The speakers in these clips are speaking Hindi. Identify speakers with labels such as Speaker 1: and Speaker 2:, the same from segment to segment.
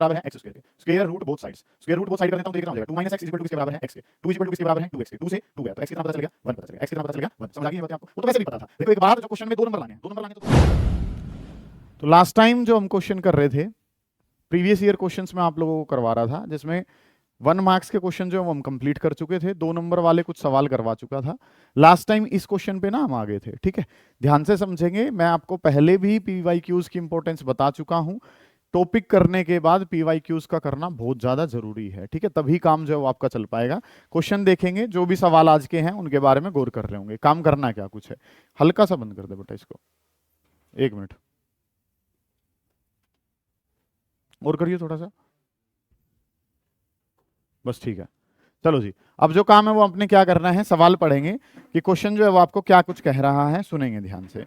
Speaker 1: बराबर है x स्क्वायर के, square root both sides, square root both side करते हैं तो ये कितना हो जाएगा 2 - x किसके बराबर है x के, 2 किसके बराबर है 2x के, 2 से 2 गया तो x कितना पता चल गया 1 पता चल गया, x कितना पता चल गया 1। समझ आ गई ये बात आपको? वो तो वैसे भी पता था। देखो एक बात जो क्वेश्चन में दो नंबर लाने हैं, दो नंबर लाने तो लास्ट टाइम जो हम क्वेश्चन कर रहे थे प्रीवियस ईयर क्वेश्चंस में आप लोगों को करवा रहा था, जिसमें 1 मार्क्स के क्वेश्चन जो हम कंप्लीट कर चुके थे, 2 नंबर वाले कुछ सवाल करवा चुका था लास्ट टाइम। इस क्वेश्चन पे ना हम आ गए थे, ठीक है, ध्यान से समझेंगे। मैं आपको पहले भी पीवाईक्यूज की इंपॉर्टेंस बता चुका हूं। टॉपिक करने के बाद पीवाईक्यूज का करना बहुत ज्यादा जरूरी है, ठीक है, तभी काम जो है वो आपका चल पाएगा। क्वेश्चन देखेंगे, जो भी सवाल आज के हैं उनके बारे में गौर कर रहे होंगे। काम करना क्या कुछ है, हल्का सा बंद कर दे बेटा इसको, 1 मिनट और करिए थोड़ा सा, बस ठीक है। चलो जी, अब जो काम है वो अपने क्या करना है, सवाल पढ़ेंगे कि क्वेश्चन जो है वो आपको क्या कुछ कह रहा है, सुनेंगे ध्यान से,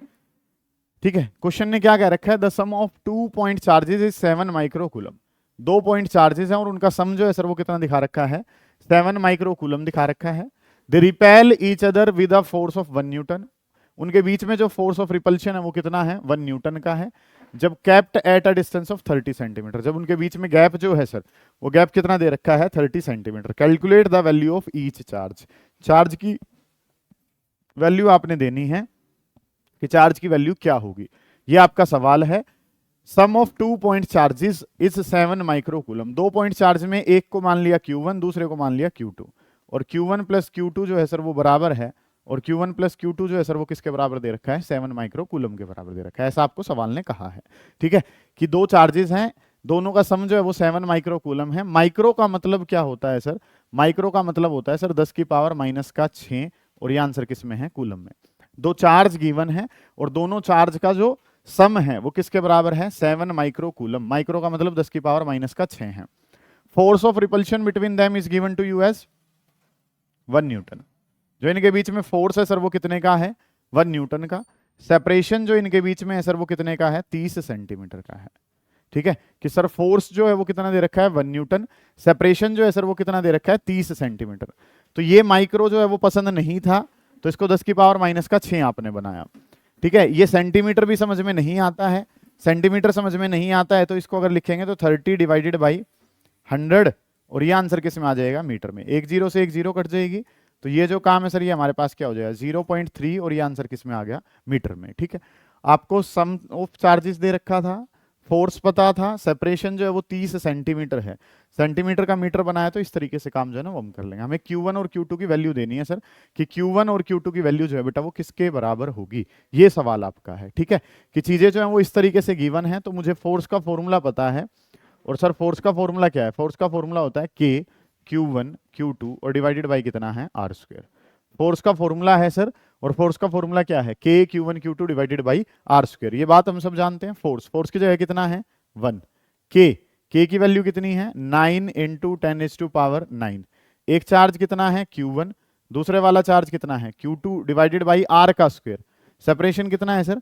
Speaker 1: ठीक है। क्वेश्चन ने क्या कह रखा है, the sum of 2 point charges is 7 microcoulomb. 2 point charges हैं और उनका सम जो है सर वो कितना दिखा रखा है, 7 माइक्रोकूलम दिखा रखा है। They repel each other with a force of 1 Newton. उनके बीच में जो फोर्स ऑफ रिपल्शन है वो कितना है, 1 न्यूटन का है। जब kept at a distance of 30 centimetre, जब उनके बीच में गैप जो है सर वो गैप कितना दे रखा है, 30 centimetre. Calculate the value of each charge. Charge की वैल्यू आपने देनी है कि चार्ज की वैल्यू क्या होगी, ये आपका सवाल है। Sum of 2 point charges is 7 microcoulomb. 2 point charge में एक को मान लिया Q1, दूसरे को मान लिया Q2, और Q1 प्लस Q2 जो है सर वो बराबर है, और Q1 प्लस Q2 जो है सर वो किसके बराबर दे रखा है, 7 माइक्रोकूलम के बराबर दे रखा है। ऐसा आपको सवाल ने कहा है, ठीक है, कि दो चार्जेस हैं, दोनों का सम जो है वो 7 माइक्रोकूलम है। माइक्रो का मतलब क्या होता है सर, माइक्रो का मतलब होता है सर 10 की पावर माइनस का 6, और ये आंसर किस में है, कूलम में। दो चार्ज गिवन है और दोनों चार्ज का जो सम है वो किसके बराबर है, 7 माइक्रोकूलम। माइक्रो का मतलब 10 की पावर माइनस का 6 है। Force of repulsion between them is given to you as 1 newton. जो इनके बीच में फोर्स है सर वो कितने का है, 1 न्यूटन का। सेपरेशन जो इनके बीच में है सर वो कितने का है, 30 सेंटीमीटर का है, ठीक है, कि सर फोर्स जो है वो कितना दे रखा है, 1 न्यूटन। सेपरेशन जो है सर वो कितना दे रखा है, 30 सेंटीमीटर। तो ये माइक्रो जो है वो पसंद नहीं था, तो इसको 10 की पावर माइनस का 6 आपने बनाया, ठीक है। ये सेंटीमीटर भी समझ में नहीं आता है, सेंटीमीटर समझ में नहीं आता है, तो इसको अगर लिखेंगे तो 30 डिवाइडेड बाई 100, और ये आंसर किस में आ जाएगा, मीटर में। एक जीरो से एक जीरो कट जाएगी, तो ये जो काम है सर ये हमारे पास क्या हो जाएगा, 0.3, और ये आंसर किस में आ गया, मीटर में, ठीक है। आपको सम ऑफ चार्जेस दे रखा था, फोर्स पता था, सेपरेशन जो है वो 30 सेंटीमीटर है, सेंटीमीटर का मीटर बनाया, तो इस तरीके से काम जो है ना वो हम कर लेंगे। हमें Q1 और Q2 की वैल्यू देनी है सर, कि Q1 और Q2 की वैल्यू जो है बेटा वो किसके बराबर होगी, ये सवाल आपका है, ठीक है। कि चीजें जो है वो इस तरीके से गिवन है, तो मुझे फोर्स का फॉर्मूला पता है, और सर फोर्स का फॉर्मूला क्या है, फोर्स का फॉर्मूला होता है K Q1 Q2 और डिवाइडेड बाई कितना है, R स्क्वायर। फोर्स का फॉर्मूला है सर, और फोर्स का फॉर्मूला क्या है, K Q1 Q2 divided by R square. ये बात हम सब जानते हैं। फोर्स की जगह कितना है, 1। K की वैल्यू कितनी है, 9 इंटू 10⁻⁹। एक चार्ज कितना है, Q1, दूसरे वाला चार्ज कितना है, Q2 डिवाइडेड बाई R का स्क्वायर। सेपरेशन कितना है सर,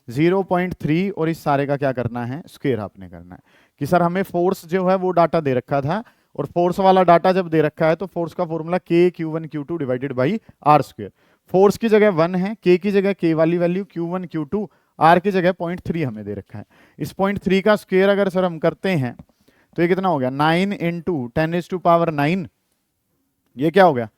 Speaker 1: 0.3, और इस सारे का क्या करना है, स्क्वायर आपने करना है। कि सर हमें फोर्स जो है वो डाटा दे रखा था, और फोर्स वाला डाटा जब दे रखा है तो फोर्स का formula K Q1 Q2 divided by R square. Force की जगह 1 है, K की जगह K वाली वैल्यू, Q1 Q2, R की जगह 0.3 हमें दे रखा है। इस 0.3 का स्क्वायर अगर सर हम करते हैं तो ये कितना हो गया, 9 इंटू 10⁻⁹। ये क्या हो गया,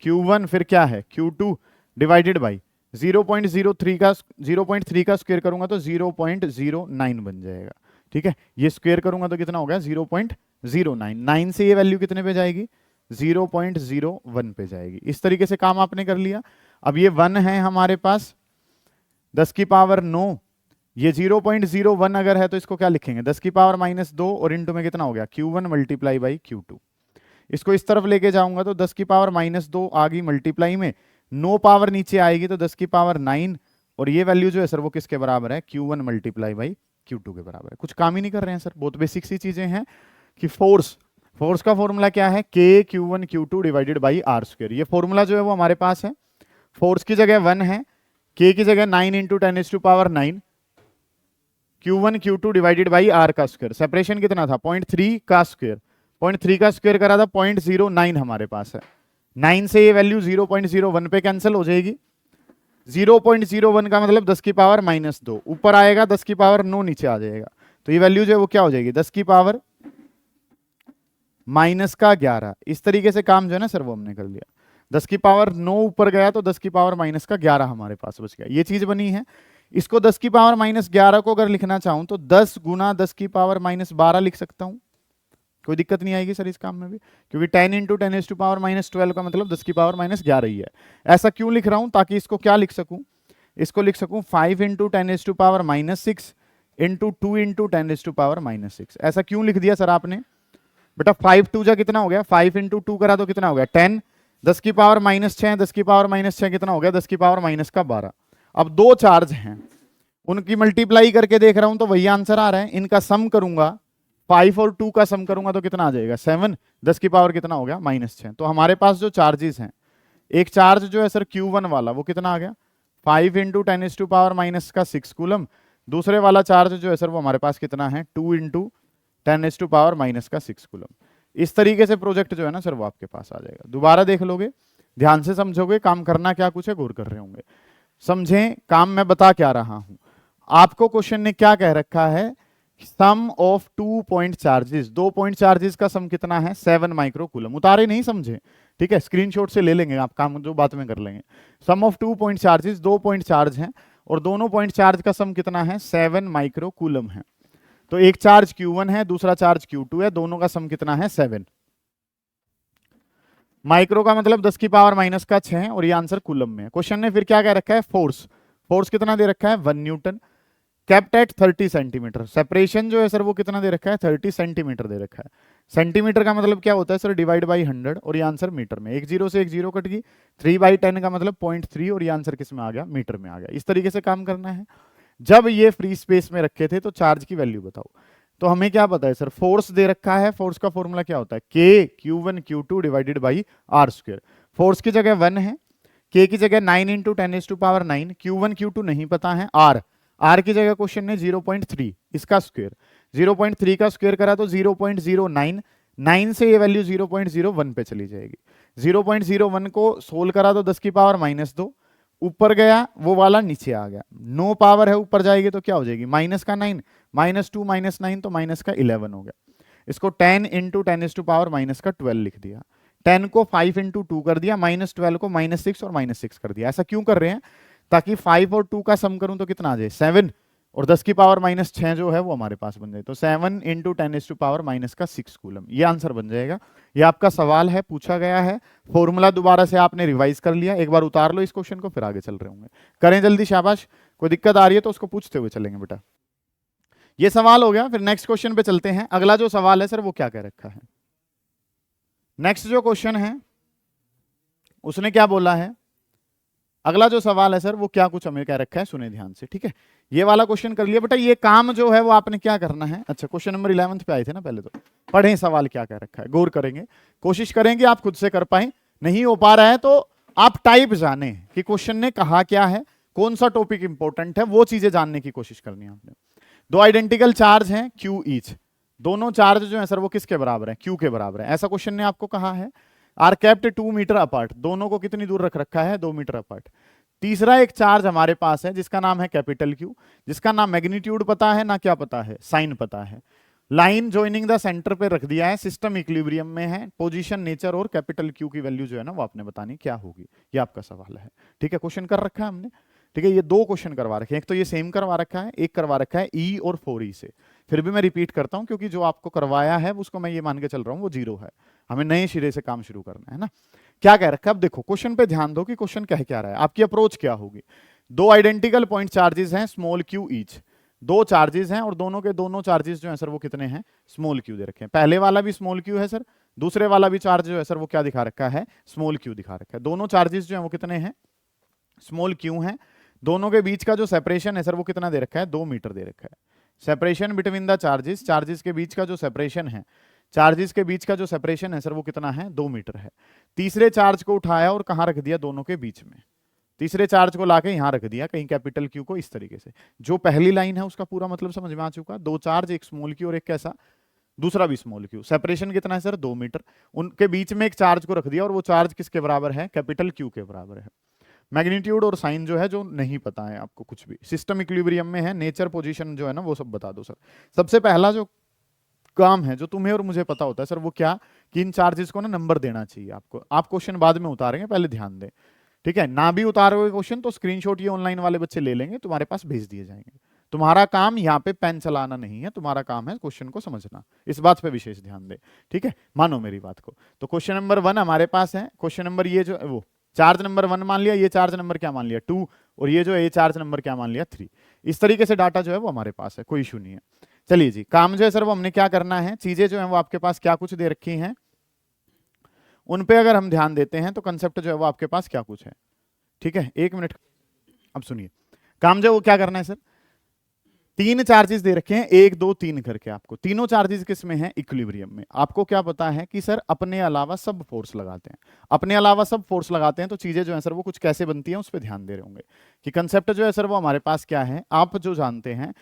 Speaker 1: Q1 फिर क्या है, Q2 डिवाइडेड बाई 0.03 का 0.3 का स्क्वायर करूंगा तो 0.09 बन जाएगा, ठीक है। ये स्क्वायर करूंगा तो कितना हो गया, 0.09। 9 से ये वैल्यू कितने पे जाएगी, 0.01 पे जाएगी। इस तरीके से काम आपने कर लिया। अब ये 1 है हमारे पास, 10 की पावर 9, ये 0.01 अगर है तो इसको क्या लिखेंगे, 10 की पावर माइनस 2, और इंटू में कितना हो गया, Q1 मल्टीप्लाई बाई Q2। इसको इस तरफ लेके जाऊंगा तो 10 की पावर माइनस 2 आ गई मल्टीप्लाई में, 9 पावर नीचे आएगी तो 10 की पावर 9, और ये वैल्यू जो है सर वो किसके बराबर है, Q1 मल्टीप्लाई बाई Q2 के बराबर है। कुछ काम ही नहीं कर रहे हैं सर, बहुत बेसिक सी चीजें हैं। कि फोर्स का फॉर्मूला क्या है, K Q1 Q2 divided by R square. ये फॉर्मूला जो है वो हमारे पास है। फोर्स की जगह 1 है, K की जगह 9 into 10⁻⁹, Q1 Q2 divided by R का स्क्वायर। सेपरेशन कितना था, 0.3 का स्क्वायर, 0.3 का स्क्वायर करा था 0.09 हमारे पास है। 9 से ये वैल्यू 0.01 पे कैंसिल हो जाएगी। 0.01 का मतलब 10 की पावर माइनस 2, ऊपर आएगा 10 की पावर 9 नीचे आ जाएगा, तो ये वैल्यू जो है वो क्या हो जाएगी, 10 की पावर माइनस का 11। इस तरीके से काम जो है ना सर वो हमने कर लिया। 10 की पावर 9 ऊपर गया तो 10 की पावर माइनस का 11 हमारे पास बच गया, ये चीज बनी है। इसको 10 की पावर माइनस 11 को अगर लिखना चाहूं तो 10 गुना 10 की पावर माइनस 12 लिख सकता हूं, कोई दिक्कत नहीं आएगी सर इस काम में भी, क्योंकि 10 इंटू 10 टू पावर माइनस 12 का मतलब 10 की पावर माइनस 11 ही है। ऐसा क्यों लिख रहा हूं, ताकि इसको क्या लिख सकूं, इसको लिख सकूं 5 into 10 to power minus 6 into 2 into 10 to power minus 6। ऐसा क्यों लिख दिया सर आपने, बेटा 5 टू जा कितना हो गया, 5 इंटू 2 करा तो कितना हो गया 10, 10 की पावर माइनस 6, 10 की पावर माइनस 6 कितना हो गया 10 की पावर माइनस का 12। अब दो चार्ज हैं, उनकी मल्टीप्लाई करके देख रहा हूं तो वही आंसर आ रहा है। इनका सम करूंगा, 5 और 2 का सम करूंगा तो कितना आ जाएगा 7, 10 की पावर कितना हो गया -6। तो हमारे पास जो चार्जेस हैं, एक चार्ज जो है सर Q1 वाला वो कितना आ गया 5 इंटू 10 टू पावर माइनस का 6 कूलम। दूसरे वाला चार्ज जो है सर वो हमारे पास कितना है 2 इंटू 10 टू पावर माइनस का 6 कूलम। इस तरीके से प्रोजेक्ट जो है ना सर वो आपके पास आ जाएगा। दोबारा देख लोगे, ध्यान से समझोगे, काम करना क्या कुछ है, गौर कर रहे होंगे। समझें काम मैं बता क्या रहा हूं। आपको क्वेश्चन ने क्या कह रखा है, sum of 2 point charges, 2 point charges का सम कितना है 7 माइक्रो कूलम। उतारे नहीं समझे, ठीक है, स्क्रीनशॉट से ले लेंगे आप, काम जो बात में कर लेंगे। Sum of 2 point charges, 2 point charge हैं और दोनों पॉइंट चार्ज का सम कितना है 7 माइक्रो कूलम है। तो एक चार्ज Q1 है, दूसरा चार्ज Q2 है, दोनों का सम कितना है 7। माइक्रो का मतलब 10 की पावर माइनस का 6 और ये आंसर कूलम में है। क्वेश्चन ने फिर क्या कह रखा है, फोर्स, फोर्स कितना दे रखा है 1 Newton, kept at 30 centimetre. Separation जो है सर वो कितना दे रखा है 30 सेंटीमीटर दे रखा है। सेंटीमीटर का मतलब क्या होता है सर डिवाइड बाई 100, और ये आंसर मीटर में, एक जीरो से एक जीरो कट गई, 3/10 का मतलब 0.3 और ये आंसर किस में आ गया मीटर में आ गया। इस तरीके से काम करना है। जब ये फ्री स्पेस में रखे थे तो चार्ज की वैल्यू बताओ। तो हमें क्या पता है सर, फोर्स दे रखा है, फोर्स का फॉर्मूला क्या होता है K Q1 Q2 divided by R square. Force की जगह 1 है, K की जगह 9 into 10 to power 9, Q1 Q2 नहीं पता है, R की जगह क्वेश्चन ने 0.3 इसका स्क्वायर, 0.3 का स्क्वायर करा तो 0.09, 9 से ये वैल्यू 0.01 पे चली जाएगी। 0.01 को सोल्व करा तो 10 की पावर -2, ऊपर गया वो वाला नीचे आ गया, 9 पावर है ऊपर जाएगी तो क्या हो जाएगी माइनस का 9, -2 -9 तो माइनस का 11 हो गया। इसको 10 इंटू 10 टू पावर माइनस का 12 लिख दिया, 10 को 5 इंटू 2 कर दिया, -12 को -6 और -6 कर दिया। ऐसा क्यों कर रहे हैं, ताकि 5 और 2 का सम करूं तो कितना आ जाए 7, और 10 की पावर -6 जो है वो हमारे पास बन जाए, तो 7 इंटू 10 टू पावर माइनस का 6 कूलम, ये आंसर बन जाएगा। ये आपका सवाल है, पूछा गया है, फॉर्मूला दोबारा से आपने रिवाइज कर लिया, एक बार उतार लो इस क्वेश्चन को, फिर आगे चल रहे होंगे। करें जल्दी, शाबाश। कोई दिक्कत आ रही है तो उसको पूछते हुए चलेंगे बेटा। ये सवाल हो गया, फिर नेक्स्ट क्वेश्चन पे चलते हैं। अगला जो सवाल है सर वो क्या कह रखा है, नेक्स्ट जो क्वेश्चन है उसने क्या बोला है, अगला जो सवाल है सर वो क्या कुछ हमें कह रखा है, सुने ध्यान से, ठीक है। ये वाला क्वेश्चन कर लिया बेटा। ये काम जो है वो आपने क्या करना है, अच्छा क्वेश्चन नंबर 11 पे आए थे ना पहले, तो पढ़ें सवाल क्या कह रखा है, गौर करेंगे, कोशिश करेंगे आप खुद से कर पाए। नहीं हो पा रहा है तो आप टाइप जाने कि क्वेश्चन ने कहा क्या है, कौन सा टॉपिक इंपॉर्टेंट है, वो चीजें जानने की कोशिश करनी है आपने। दो आइडेंटिकल चार्ज हैं Q ईच, दोनों चार्ज जो है सर वो किसके बराबर है Q के बराबर है, ऐसा क्वेश्चन ने आपको कहा है। आर कैप्ट 2 मीटर अपार्ट, दोनों को कितनी दूर रख रखा है 2 मीटर अपार्ट। तीसरा एक चार्ज हमारे पास है जिसका नाम है कैपिटल Q, जिसका नाम मैग्नीट्यूड पता है ना क्या पता है, साइन पता है। लाइन ज्वाइनिंग द सेंटर पे रख दिया है, सिस्टम इक्विलिब्रियम में है, पोजीशन नेचर और कैपिटल Q की वैल्यू जो है ना वो आपने बतानी क्या होगी, ये आपका सवाल है, ठीक है। क्वेश्चन कर रखा है हमने, ठीक है। ये दो क्वेश्चन करवा रखे हैं, एक तो ये सेम करवा रखा है, एक करवा रखा है E और 4E से। फिर भी मैं रिपीट करता हूं क्योंकि जो आपको करवाया है उसको मैं ये मान के चल रहा हूं वो 0 है, हमें नए सिरे से काम शुरू करना है ना। क्या कह रखा है, अब देखो क्वेश्चन पे ध्यान दो कि क्वेश्चन कह क्या रहा है, आपकी अप्रोच क्या होगी। दो आइडेंटिकल पॉइंट चार्जेस हैं स्मॉल Q ईच, दो चार्जेस हैं और दोनों के दोनों चार्जेस जो है सर वो कितने हैं स्मॉल Q दे रखे हैं। पहले वाला भी स्मॉल Q है सर, दूसरे वाला भी चार्ज जो है सर वो क्या दिखा रखा है स्मॉल Q दिखा रखा है। दोनों चार्जेस जो है वो कितने हैं स्मॉल Q हैं। दोनों के बीच का जो सेपरेशन है सर वो कितना दे रखा है 2 मीटर दे रखा है। Separation between the charges, charges के बीच का जो सेपरेशन है, चार्जेस के बीच का जो सेपरेशन है सर वो कितना है 2 मीटर है। तीसरे चार्ज को उठाया और कहां रख दिया दोनों के बीच में, तीसरे चार्ज को लाके यहां रख दिया कहीं कैपिटल Q को, इस तरीके से। जो पहली लाइन है उसका पूरा मतलब समझ में आ चुका, दो चार्ज, एक स्मॉल Q और एक कैसा दूसरा भी स्मॉल Q। सेपरेशन कितना है सर 2 मीटर, उनके बीच में एक चार्ज को रख दिया और वो चार्ज किसके बराबर है कैपिटल Q के बराबर है। मैग्नीट्यूड और साइन जो है जो नहीं पता है आपको कुछ भी, सिस्टम इक्विलिब्रियम में है, नेचर पोजीशन जो है ना वो सब बता दो सर। सबसे पहला जो काम है जो तुम्हें और मुझे पता होता है सर, वो क्या कि इन चार्जेस को ना नंबर देना चाहिए आपको। आप क्वेश्चन बाद में उतारेंगे, पहले ध्यान दें, ठीक है। ना भी उतारोगे क्वेश्चन तो स्क्रीनशॉट ये ऑनलाइन वाले बच्चे ले लेंगे, तुम्हारे पास भेज दिए जाएंगे। तुम्हारा काम यहाँ पे पेन चलाना नहीं है, तुम्हारा काम है क्वेश्चन को समझना। इस बात पे विशेष ध्यान दे, ठीक है, मानो मेरी बात को। तो क्वेश्चन नंबर 1 हमारे पास है, क्वेश्चन नंबर ये जो वो चार्ज नंबर 1 मान लिया, ये चार्ज नंबर क्या मान लिया 2, और ये जो है ये चार्ज नंबर क्या मान लिया 3। इस तरीके से डाटा जो है वो हमारे पास है, कोई इशू नहीं है। चलिए जी, काम जो है सर वो हमने क्या करना है, चीजें जो है वो आपके पास क्या कुछ दे रखी हैं, उन पे अगर हम ध्यान देते हैं तो कंसेप्ट जो है वो आपके पास क्या कुछ है, ठीक है। 1 मिनट, अब सुनिए, काम जो वो क्या करना है सर, 3 चार्जेस दे रखे हैं, 1 2 3 करके आपको। तीनों चार्जेस किस में हैं, इक्विलिब्रियम में। आपको क्या पता है कि सर अपने अलावा सब फोर्स लगाते हैं, अपने अलावा सब फोर्स लगाते हैं, तो चीजें जो है सर वो कुछ कैसे बनती हैं उस पर ध्यान दे रहे होंगे कि कंसेप्ट जो है सर वो हमारे पास क्या है। आप जो जानते हैं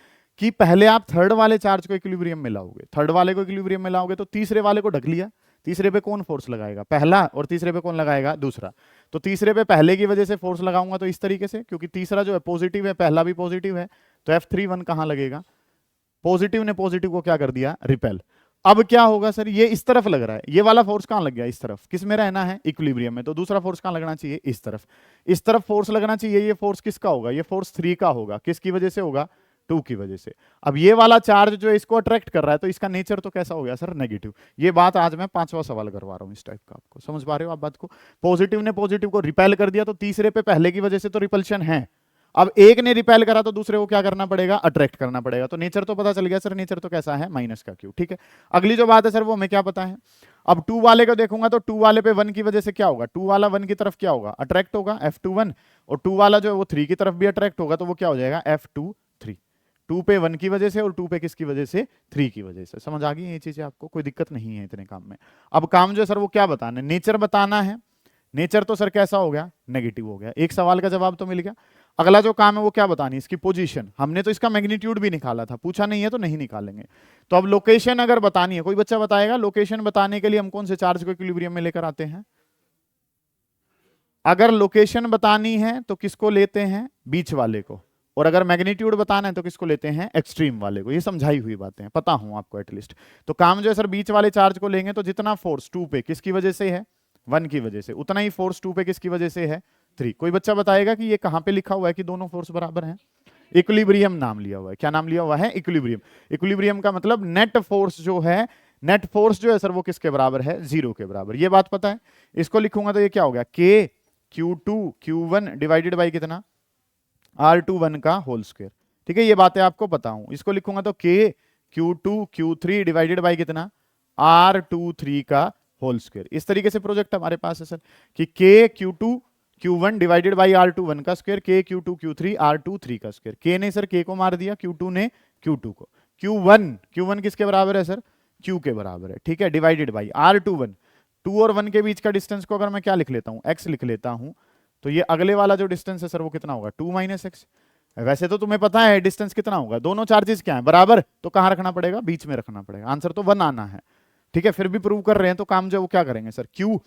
Speaker 1: कि पहले आप थर्ड वाले चार्ज को इक्विलिब्रियम में लाओगे, थर्ड वाले को इक्विलिब्रियम में लाओगे तो तीसरे वाले को ढक लिया, तीसरे पे कौन फोर्स लगाएगा, पहला, और तीसरे पे कौन लगाएगा, दूसरा। तो तीसरे पे पहले की वजह से फोर्स लगाऊंगा तो इस तरीके से, क्योंकि तीसरा जो है पॉजिटिव है, पहला भी पॉजिटिव है, तो F31 कहां लगेगा, पॉजिटिव ने पॉजिटिव को क्या कर दिया, रिपेल। अब क्या होगा सर, ये इस तरफ लग रहा है, ये वाला फोर्स कहां लग गया, इस तरफ, किस में रहना है, इक्विलिब्रियम में। तो दूसरा फोर्स कहां लगना चाहिए, इस तरफ, इस तरफ फोर्स लगना चाहिए। ये फोर्स किसका होगा, ये फोर्स 3 का होगा, किसकी वजह से होगा, 2 की वजह से। अब ये वाला चार्ज जो है इसको अट्रैक्ट कर रहा है, तो इसका नेचर तो कैसा हो गया सर, नेगेटिव। ये बात आज मैं 5वां सवाल करवा रहा हूं इस टाइप का, आपको समझ पा रहे हो आप बात को। पॉजिटिव ने पॉजिटिव को रिपेल कर दिया, तो तीसरे पे पहले की वजह से तो रिपल्शन है। अब एक ने रिपेल करा तो दूसरे को क्या करना पड़ेगा, अट्रैक्ट करना पड़ेगा। तो नेचर तो पता चल गया सर, नेचर तो कैसा है, माइनस का क्यू, ठीक है। अगली जो बात है सर वो हमें क्या पता है, अब 2 वाले को देखूंगा तो 2 वाले पे 1 की वजह से क्या होगा, 2 वाला 1 की तरफ क्या होगा, अट्रैक्ट होगा, F21, और 2 वाला जो है वो 3 की तरफ भी अट्रैक्ट होगा, तो वो क्या हो जाएगा, F23। 2 पे 1 की वजह से और 2 पे किसकी वजह से, 3 की वजह से। समझ आ गई ये चीजें आपको, कोई दिक्कत नहीं है इतने काम में। अब काम जो है सर वो क्या बताना है, नेचर बताना है। नेचर तो सर कैसा हो गया, नेगेटिव हो गया। एक सवाल का जवाब तो मिल गया। अगला जो काम है वो क्या बतानी है, इसकी पोजीशन। हमने तो इसका मैग्नीट्यूड भी निकाला था, पूछा नहीं है तो नहीं निकालेंगे। तो अब लोकेशन अगर बतानी है, कोई बच्चा बताएगा, लोकेशन बताने के लिए हम कौन से चार्ज को इक्विलिब्रियम में लेकर आते हैं। अगर लोकेशन बतानी है तो किसको लेते हैं, बीच वाले को, और अगर मैग्नीट्यूड बताना है तो किसको लेते हैं, एक्सट्रीम वाले को। ये समझाई हुई बातें हैं, पता हूं आपको एटलीस्ट। तो काम जो है सर बीच वाले चार्ज को लेंगे, तो जितना फोर्स 2 पे किसकी वजह से है, 1 की वजह से, उतना ही फोर्स 2 पे किसकी वजह से है, 3। कोई बच्चा बताएगा कि ये कहां पे लिखा हुआ है कि दोनों फोर्स बराबर हैं, इक्विलिब्रियम नाम लिया हुआ है। क्या नाम लिया हुआ है, इक्विलिब्रियम। इक्विलिब्रियम का मतलब नेट फोर्स जो है, नेट फोर्स जो है सर वो किसके बराबर है, 0 के बराबर। ये बात पता है। इसको लिखूंगा तो ये क्या हो गया, K Q2 Q1 divided by कितना, R21 का होल स्क्वायर। ठीक है, ये बातें आपको पता हूं। इसको लिखूंगा तो K Q2 Q3 divided by कितना, R23 का होल स्क्वायर। इस तरीके से प्रोजेक्ट हमारे पास है सर कि K Q2 Q1 divided by R21 का square, K Q2 Q3 R23 का स्क्वायर। K ने सर K को मार दिया, Q2 ने Q2 को, Q1 किसके बराबर है सर, Q के बराबर है, ठीक है, डिवाइडेड बाई R21। 2 और 1 के बीच का डिस्टेंस को अगर मैं क्या लिख लेता हूं, x लिख लेता हूं, तो ये अगले वाला जो डिस्टेंस है सर वो कितना होगा, 2 - x। वैसे तो तुम्हें पता है डिस्टेंस कितना होगा, दोनों चार्जेस क्या है, बराबर, तो कहां रखना पड़ेगा, बीच में रखना पड़ेगा। आंसर तो 1 आना है, ठीक है। फिर भी प्रूव कर रहे हैं तो काम जो है वो क्या करेंगे सर, Q,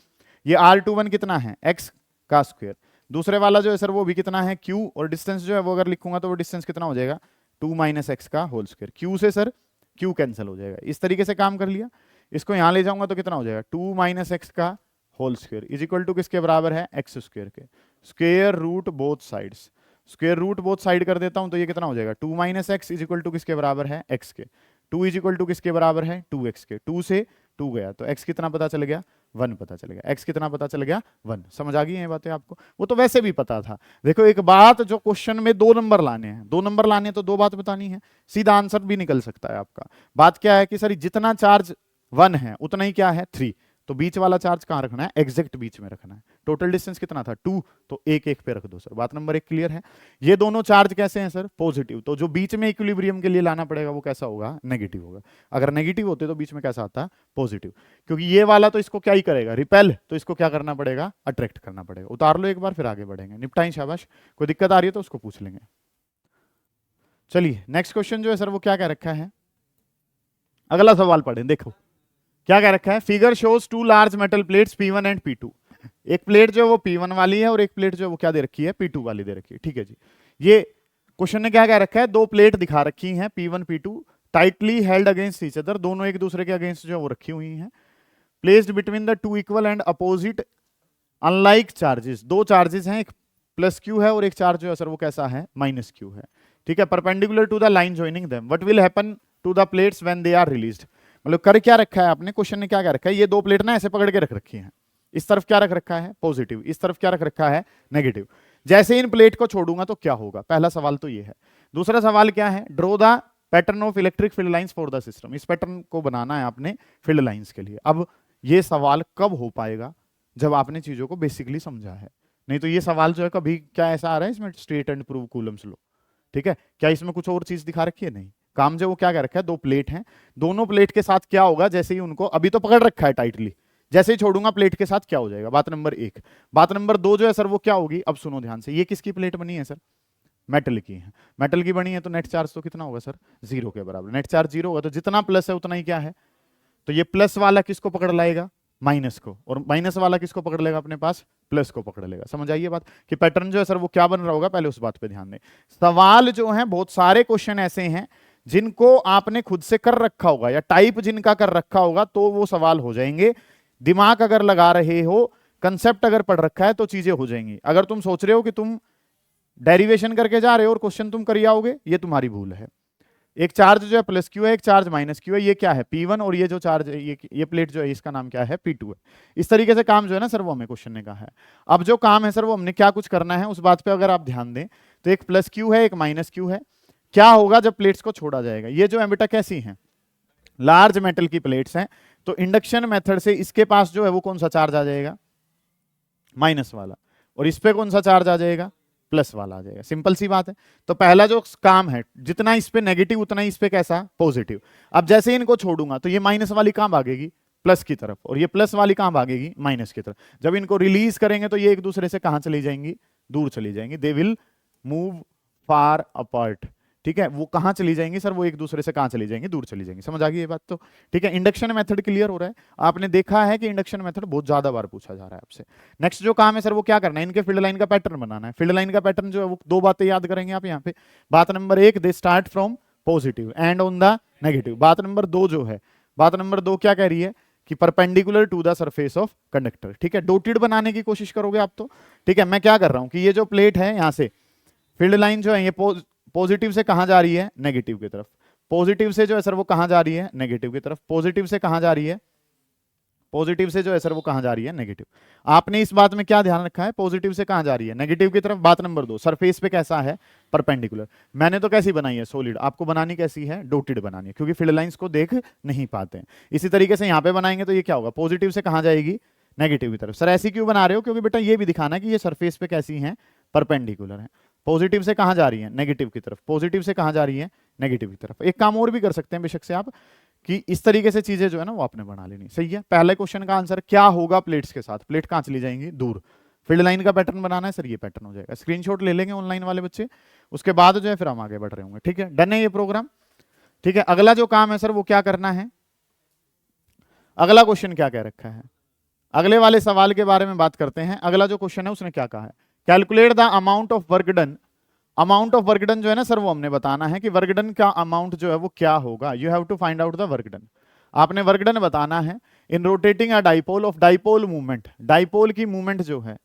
Speaker 1: ये R21 कितना है, x का स्क्वायर, दूसरे वाला जो है सर वो भी कितना है, Q, और डिस्टेंस जो है वो अगर लिखूंगा तो वो डिस्टेंस कितना हो जाएगा, 2 - x का होल स्क्वायर। Q से सर Q कैंसिल हो जाएगा। इस तरीके से काम कर लिया। इसको यहां ले जाऊंगा तो कितना हो जाएगा, 2 - x का whole square is equal to किसके बराबर है, x स्क्वायर के। Square root both sides, square root both side कर देता हूं तो ये कितना हो जाएगा, 2 - x इज इक्वल टू किसके बराबर है, x के। 2 इज इक्वल टू किसके बराबर है, 2x के। 2 से 2 गया तो x कितना पता चल गया, 1 पता चल गया। x कितना पता चल गया, 1। समझ आ गई ये बातें आपको, वो तो वैसे भी पता था। देखो एक बात, जो क्वेश्चन में 2 नंबर लाने हैं, 2 नंबर लाने हैं तो 2 बात बतानी है, सीधा आंसर भी निकल सकता है आपका। बात क्या है कि सर जितना चार्ज 1 है उतना ही क्या है, 3। तो बीच वाला चार्ज कहां रखना है, एग्जैक्ट बीच में रखना है। टोटल डिस्टेंस कितना था, 2, तो 1 1 पे रख दो सर। बात नंबर 1 क्लियर है। ये दोनों चार्ज कैसे हैं सर, पॉजिटिव, तो जो बीच में इक्विलिब्रियम के लिए लाना पड़ेगा वो कैसा होगा, नेगेटिव होगा। अगर नेगेटिव होते तो बीच में कैसा आता, पॉजिटिव, क्योंकि ये वाला तो इसको क्या ही करेगा, रिपेल, तो इसको क्या करना पड़ेगा, अट्रैक्ट करना पड़ेगा। उतार लो एक बार फिर आगे बढ़ेंगे, निपटाएं, शाबाश। कोई दिक्कत आ रही है तो उसको पूछ लेंगे। चलिए नेक्स्ट क्वेश्चन जो है सर वो क्या कह रखा है, अगला सवाल पढ़ें। देखो क्या कह रखा है, figure shows 2 large metal plates P1 and P2। एक प्लेट जो है वो P1 वाली है और एक प्लेट जो है वो क्या दे रखी है, P2 वाली दे रखी है, ठीक है जी। ये क्वेश्चन ने क्या कह रखा है, 2 प्लेट दिखा रखी हैं P1 P2, tightly held against each other, दोनों एक दूसरे के अगेंस्ट जो है वो रखी हुई हैं। Placed between the two equal and opposite unlike charges, दो चार्जेस हैं, एक प्लस क्यू है और एक चार्ज जो है सर वो कैसा है, माइनस क्यू है, ठीक है। Perpendicular to the line joining them, what will happen to the plates when they are released, मतलब कर क्या रखा है आपने, क्वेश्चन ने क्या क्या रखा है, ये दो प्लेट ना ऐसे पकड़ के रख रखी हैं, इस तरफ क्या रख रखा है पॉजिटिव, इस तरफ क्या रख रखा है नेगेटिव। जैसे इन प्लेट को छोड़ूंगा तो क्या होगा, पहला सवाल तो ये है। दूसरा सवाल क्या है, draw the pattern of electric field lines for the system, इस पैटर्न को बनाना है आपने फील्ड लाइंस के लिए। अब ये सवाल कब हो पाएगा, जब आपने चीजों को बेसिकली समझा है, नहीं तो ये सवाल जो है कभी क्या ऐसा आ रहा है इसमें स्ट्रेट एंड प्रूव कूलम्स लो, ठीक है, क्या इसमें कुछ और चीज दिखा रखी है, नहीं। काम जो वो क्या कर रखा है, दो प्लेट हैं, दोनों प्लेट के साथ क्या होगा, जैसे ही उनको अभी तो पकड़ रखा है टाइटली, जैसे ही छोड़ूंगा प्लेट के साथ क्या हो जाएगा, बात नंबर एक। बात नंबर दो जो है सर वो क्या होगी, अब सुनो ध्यान से, ये किसकी प्लेट बनी है सर, मेटल की है, मेटल की बनी है, तो नेट चार्ज तो कितना होगा सर, जीरो के बराबर, नेट चार्ज जीरो होगा, तो जितना प्लस है उतना ही क्या है, तो ये प्लस वाला किसको पकड़ लाएगा, माइनस को, और माइनस वाला किसको पकड़ लेगा अपने पास, प्लस को पकड़ लेगा। समझ आइए बात कि पैटर्न जो है सर वो क्या बन रहा होगा, पहले उस बात पे ध्यान दें। सवाल जो है बहुत सारे क्वेश्चन ऐसे हैं जिनको आपने खुद से कर रखा होगा या टाइप जिनका कर रखा होगा तो वो सवाल हो जाएंगे। दिमाग अगर लगा रहे हो, कंसेप्ट अगर पढ़ रखा है तो चीजें हो जाएंगी। अगर तुम सोच रहे हो कि तुम डेरिवेशन करके जा रहे हो और क्वेश्चन तुम कर आओगे, ये तुम्हारी भूल है। एक चार्ज जो है प्लस क्यू है, एक चार्ज माइनस क्यू है, ये क्या है P1, और ये जो चार्ज है ये प्लेट जो है इसका नाम क्या है P2 है। इस तरीके से काम जो है ना सर वो हमें क्वेश्चन ने कहा है। अब जो काम है सर वो हमने क्या कुछ करना है उस बात पे अगर आप ध्यान दें तो एक प्लस क्यू है, एक माइनस क्यू है। क्या होगा जब प्लेट्स को छोड़ा जाएगा, ये जो है बेटा कैसी है, लार्ज मेटल की प्लेट्स हैं, तो इंडक्शन मेथड से इसके पास जो है वो कौन सा चार्ज आ जाएगा, माइनस वाला, और इस पे कौन सा चार्ज आ जाएगा, प्लस वाला आ जाएगा। सिंपल सी बात है। तो पहला जो काम है, जितना इस पे नेगेटिव उतना ही इस पे कैसा, पॉजिटिव। अब जैसे ही इनको छोड़ूंगा तो ये माइनस वाली कहां भागेगी, प्लस की तरफ, और ये प्लस वाली कहां भागेगी, माइनस की तरफ। जब इनको रिलीज करेंगे तो ये एक दूसरे से कहां चली जाएंगी, दूर चली जाएंगी, they will move far apart, ठीक है। वो कहां चली जाएंगी सर, वो एक दूसरे से कहां चली जाएंगी, दूर चली जाएंगी। समझ आ गई ये बात तो, ठीक है। इंडक्शन मेथड क्लियर हो रहा है। आपने देखा है कि इंडक्शन मेथड बहुत ज्यादा बार पूछा जा रहा है आपसे। नेक्स्ट जो काम है सर वो क्या करना है, इनके फील्ड लाइन का पैटर्न बनाना है। फील्ड लाइन का पैटर्न जो है वो दो बातें याद करेंगे आप यहाँ पे। बात नंबर एक, they start from positive and on the negative. बात नंबर दो जो है, बात नंबर दो क्या कह रही है कि perpendicular to the surface of conductor, ठीक है। डोटेड बनाने की कोशिश करोगे आप तो, ठीक है। मैं क्या कर रहा हूं कि ये जो प्लेट है यहां से फील्ड लाइन जो है ये पॉजिटिव से कहां जा रही है, नेगेटिव की तरफ। पॉजिटिव से जो है सर वो कहां जा रही है, नेगेटिव की तरफ। पॉजिटिव से कहां जा रही है, पॉजिटिव से जो है सर वो कहां जा रही है, नेगेटिव। आपने इस बात में क्या ध्यान रखा है, पॉजिटिव से कहां जा रही है, नेगेटिव की तरफ। बात नंबर दो, सरफेस पे कैसा है, परपेंडिकुलर। मैंने तो कैसी बनाई है, सॉलिड। आपको बनानी कैसी है, डोटेड बनानी है, क्योंकि फील्ड लाइंस को देख नहीं पाते हैं। इसी तरीके से यहां पे बनाएंगे तो ये क्या होगा, पॉजिटिव से कहां जाएगी, नेगेटिव की तरफ। सर ऐसी क्यों बना रहे हो, क्योंकि बेटा ये भी दिखाना है कि ये सरफेस पे कैसी है, परपेंडिकुलर है। पॉजिटिव से कहां जा रही है, नेगेटिव की तरफ। पॉजिटिव से कहां जा रही है, नेगेटिव की तरफ। एक काम और भी कर सकते हैं बेशक से आप, कि इस तरीके से चीजें जो है ना वो आपने बना लेनी। सही है। पहले क्वेश्चन का आंसर क्या होगा, प्लेट्स के साथ प्लेट कहां चली जाएंगी, दूर। फील्ड लाइन का पैटर्न बनाना है सर, ये पैटर्न हो जाएगा। स्क्रीनशॉट ले लेंगे ऑनलाइन वाले बच्चे, उसके बाद जो है फिर हम आगे बढ़ रहे होंगे। ठीक है, डन है ये प्रोग्राम। ठीक है, अगला जो काम है सर वो क्या करना है, अगला क्वेश्चन क्या कह रखा है, अगले वाले सवाल के बारे में बात करते हैं। अगला जो क्वेश्चन है उसने क्या कहा है, calculate the amount of work done. Amount of work done जो है ना सर वो हमने बताना है कि वर्क डन का अमाउंट जो है वो क्या होगा। You have to find out the work done. आपने वर्क डन बताना है in rotating a dipole of dipole movement. Dipole की मूवमेंट जो है,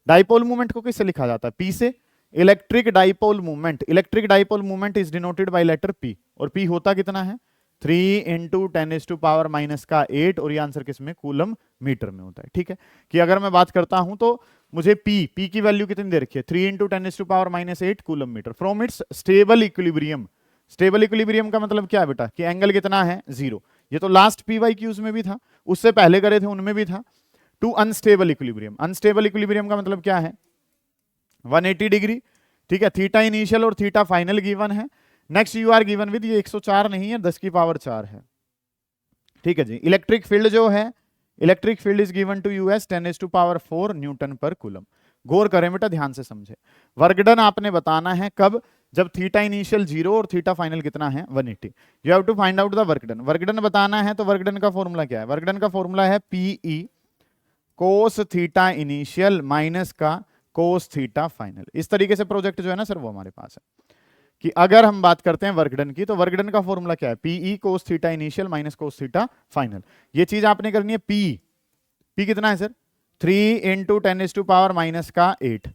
Speaker 1: डाइपोल मूवमेंट को किससे लिखा जाता है, पी से। Electric dipole movement, electric dipole movement is denoted by letter P, और पी होता कितना है, 3 × 10⁻⁻8, और ये आंसर किसमें, कूलम मीटर में होता है। ठीक है, कि अगर मैं बात करता हूं तो मुझे पी की वैल्यू कितनी दे रखी है, 3 × 10⁻⁻8 coulomb metre from its stable equilibrium. Stable equilibrium का मतलब क्या है बेटा, कि एंगल कितना है, 0। ये तो लास्ट PYQs में भी था, उससे पहले करे थे उनमें भी था। To unstable equilibrium, unstable equilibrium का मतलब क्या है, 180 डिग्री। ठीक है, थीटा इनिशियल और थीटा फाइनल गिवन है। Next you are given with, ये 104 नहीं है, 10⁴ है। ठीक है जी। इलेक्ट्रिक फील्ड जो है, electric field is given to you as 10⁴ newton per coulomb. गौर करें बेटा, ध्यान से समझे। वर्क डन आपने बताना है कब, जब थीटा इनिशियल 0 और थीटा फाइनल कितना है, 180। You have to find out the work done. Work done बताना है तो वर्क डन का फॉर्मूला क्या है, वर्क डन का फॉर्मूला है PE cos theta initial minus का कोस थीटा फाइनल। इस तरीके से प्रोजेक्ट जो है ना सर वो हमारे पास है, कि अगर हम बात करते हैं वर्क डन की, तो वर्क डन का फॉर्मूला क्या है, PE cos theta initial minus cos theta final. ये चीज आपने करनी है। पी कितना है सर, 3 इंटू 10⁻⁻⁻ का 8।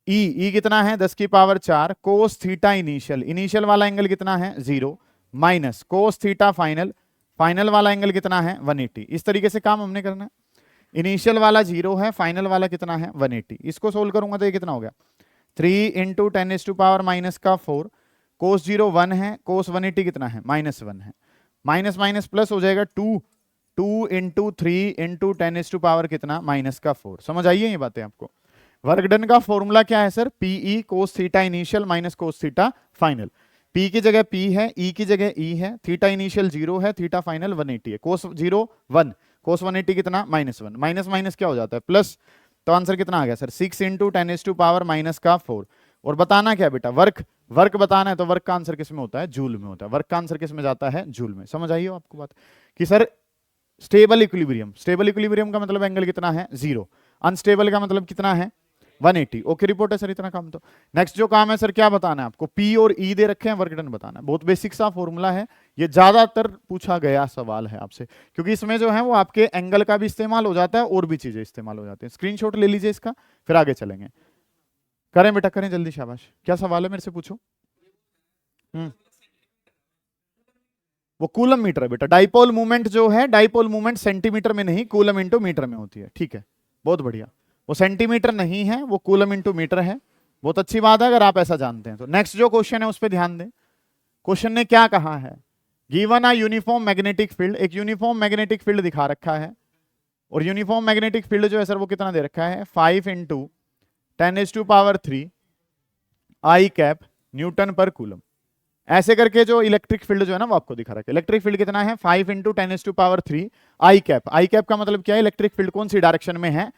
Speaker 1: ई कितना है, 10⁻⁴ कोस थीटा इनिशियल, इनिशियल वाला एंगल कितना है 0, minus cos theta final, final वाला एंगल कितना है 180। इस तरीके से काम हमने करना है। इनिशियल वाला 0 है, फाइनल वाला कितना है 180। इसको सोल्व करूंगा तो ये कितना हो गया, 3 इंटू 10⁻⁻ का 4, कोस 0 1 है, कोस 180 कितना है -1 है, माइनस माइनस प्लस हो जाएगा 2 इंटू 3 इंटू 10⁻⁻ कितना -4। समझ आइए ये बातें आपको। वर्क डन का फॉर्मूला क्या है sir, PE cos theta initial minus cos theta final. P की जगह पी है, ई की जगह ई है, थीटा इनिशियल 0 है, थीटा फाइनल 180 है, कोस 0 1, कोस 180 कितना -1, माइनस माइनस क्या हो जाता है प्लस, तो आंसर कितना आ गया सर 6 इंटू 10⁻⁻ का 4। और बताना क्या बेटा, वर्क बताना है, तो वर्क का आंसर किस में होता है, जूल में होता है। वर्क का आंसर किस में जाता है, जूल में। समझ आई हो आपको बात कि sir stable equilibrium, stable equilibrium का मतलब एंगल कितना है 0, अनस्टेबल का मतलब कितना है 180। ओके रिपोर्ट है सर, इतना काम। तो नेक्स्ट जो काम है सर क्या बताना है आपको, पी और ई दे रखे हैं, वर्क डन बताना है। बहुत बेसिक सा फॉर्मूला है, ये ज्यादातर पूछा गया सवाल है आपसे, क्योंकि इसमें जो है वो आपके एंगल का भी इस्तेमाल हो जाता है और भी चीजें इस्तेमाल हो जाती हैं। स्क्रीनशॉट ले लीजिए इसका, फिर आगे चलेंगे। करें बेटा करें जल्दी, शाबाश। क्या सवाल है मेरे से पूछो। वो कूलम मीटर है बेटा। डाइपोल मूवमेंट जो है, डाइपोल मूवमेंट सेंटीमीटर में नहीं, कूलम इंटू मीटर में होती है। ठीक है, बहुत बढ़िया। वो सेंटीमीटर नहीं है, वो कूलम इंटू मीटर है। बहुत अच्छी बात है अगर आप ऐसा जानते हैं तो। नेक्स्ट जो क्वेश्चन है उस पर ध्यान दें। क्वेश्चन ने क्या कहा है, given a uniform magnetic field, एक यूनिफॉर्म मैग्नेटिक फील्ड दिखा रखा है, और यूनिफॉर्म मैग्नेटिक फील्ड जो है सर वो कितना दे रखा है 5 इंटू 10⁻³ आई कैप न्यूटन पर कूलम। ऐसे करके जो इलेक्ट्रिक फील्ड जो है ना वो आपको दिखा रखा है। इलेक्ट्रिक फील्ड कितना है 5 इंटू 10⁻³ आई कैप। आई कैप का मतलब क्या है, इलेक्ट्रिक फील्ड कौन सी डायरेक्शन में है,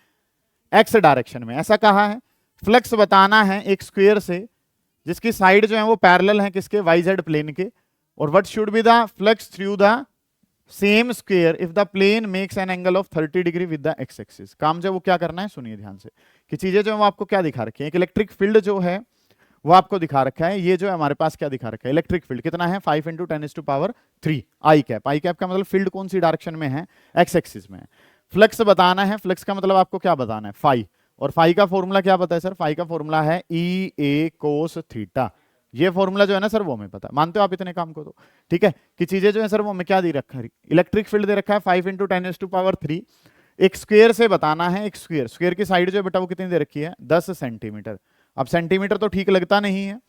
Speaker 1: एक्स डायरेक्शन में। ऐसा कहा है। फ्लक्स बताना है एक स्क्वायर से जिसकी साइड जो है वो पैरेलल है किसके, वाईजेड प्लेन के। और what should be the flux through the same square if the plane makes an angle of 30 degree with the x axis. काम जो वो क्या करना है, सुनिए ध्यान से कि चीजें जो है वो आपको क्या दिखा रखी है। एक इलेक्ट्रिक फील्ड जो है वो आपको दिखा रखा है। ये जो है हमारे पास क्या दिखा रखा है, इलेक्ट्रिक फील्ड कितना है 5 इंटू 10⁻³ आई कैप। आई कैप का मतलब फील्ड कौन सी डायरेक्शन में है, एक्स एक्सिस में है। फ्लक्स बताना है, फ्लक्स का मतलब आपको क्या बताना है फाई। और फाई का फॉर्मूला क्या पता है सर, फाई का फॉर्मूला है ई ए कोस थीटा। ये फॉर्मूला जो है ना सर वो हमें पता है। मानते हो आप इतने काम को तो, ठीक है। कि चीजें जो है सर वो हमें क्या दे रखा है, इलेक्ट्रिक फील्ड दे रखा है 5 इंटू 10⁻³ एक स्क्वायर से बताना है। एक स्क्वायर, स्क्वायर की साइड जो है बेटा वो कितनी दे रखी है 10 सेंटीमीटर। अब सेंटीमीटर तो ठीक लगता नहीं है,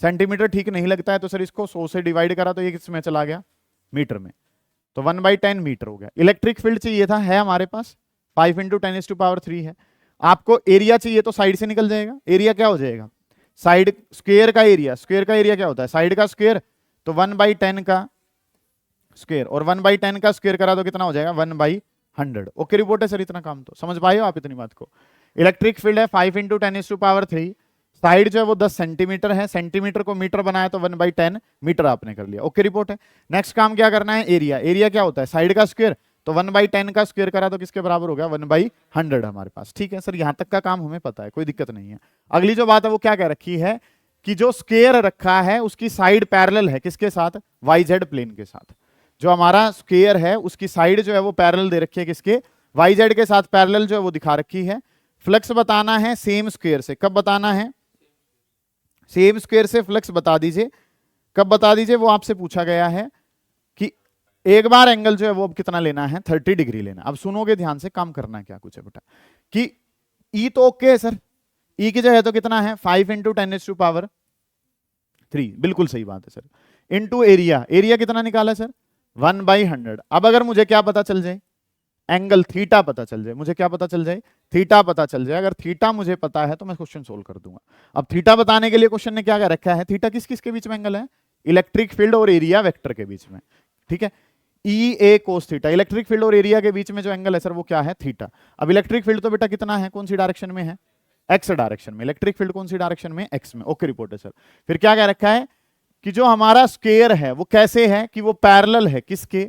Speaker 1: सेंटीमीटर ठीक नहीं लगता है तो सर इसको 100 से डिवाइड करा तो ये किस में चला गया, मीटर में। तो 1/10 मीटर हो गया। इलेक्ट्रिक फील्ड चाहिए था, है हमारे पास 5 इंटू 10⁻³ है। आपको एरिया चाहिए तो साइड से निकल जाएगा। एरिया क्या हो जाएगा, साइड स्क्वायर का एरिया, स्क्वायर का एरिया क्या होता है साइड का स्क्वायर, तो 1/10 का स्क्वायर, और 1/10 का स्क्वायर करा तो कितना हो जाएगा 1/100। ओके रिपोर्ट है सर, इतना काम तो समझ पाए हो आप इतनी बात को। इलेक्ट्रिक फील्ड है 5 इंटू 10⁻³, साइड जो है वो 10 सेंटीमीटर है, सेंटीमीटर को मीटर बनाया तो 1/10 मीटर आपने कर लिया। ओके रिपोर्ट है। नेक्स्ट काम क्या करना है, एरिया। एरिया क्या होता है साइड का स्क्वायर, तो 1/10 का स्क्वायर करा तो किसके बराबर हो गया 1/100 हमारे पास। ठीक है सर, यहां तक का काम हमें पता है, कोई दिक्कत नहीं है। अगली जो बात है वो क्या कह रखी है कि जो स्क्वायर रखा है उसकी साइड पैरेलल है किसके साथ, वाईजेड प्लेन के साथ। जो हमारा स्क्वायर है उसकी साइड जो है वो पैरेलल दे रखी है किसके, वाईजेड के साथ पैरेलल जो है वो दिखा रखी है। फ्लक्स बताना है सेम स्क्वायर से, कब बताना है, सेम स्क्वायर से फ्लक्स बता दीजिए। कब बता दीजिए, वो आपसे पूछा गया है कि एक बार एंगल जो है वो अब कितना लेना है 30 डिग्री लेना। अब सुनोगे ध्यान से, काम करना है क्या कुछ है बेटा कि ई तो ओके है सर, ई की जगह तो कितना है 5 इंटू 10⁻³ बिल्कुल सही बात है सर। इंटू एरिया, एरिया कितना निकाला सर 1/100। अब अगर मुझे क्या पता चल जाए, एंगल थीटा पता चल जाए, मुझे क्या पता चल जाए, थीटा पता चल जाए। अगर थीटा मुझे पता है तो मैं क्वेश्चन सोल्व कर दूंगा। अब थीटा बताने के लिए क्वेश्चन ने क्या कर रखा है, थीटा किस किस के बीच में एंगल है, इलेक्ट्रिक फील्ड और एरिया वेक्टर के बीच में। ठीक है, ई ए कोस थीटा, इलेक्ट्रिक फील्ड और एरिया के बीच में जो एंगल है सर वो क्या है, थीटा। अब इलेक्ट्रिक फील्ड तो बेटा कितना है, कौन सी डायरेक्शन में है, एक्स डायरेक्शन में। इलेक्ट्रिक फील्ड कौन सी डायरेक्शन में, एक्स में। ओके रिपोर्ट है सर। फिर क्या कह रखा है कि जो हमारा स्क्वायर है वो कैसे है कि वो पैरेलल है किसके,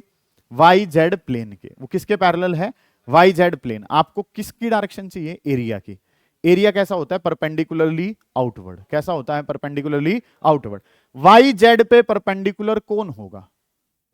Speaker 1: वाई जेड प्लेन के। वो किसके पैरेलल है, वाई जेड प्लेन। आपको किसकी डायरेक्शन चाहिए, एरिया की। एरिया कैसा होता है? Perpendicularly outward. कैसा होता है? Perpendicularly outward. वाई जेड पे परपेंडिकुलर कौन होगा?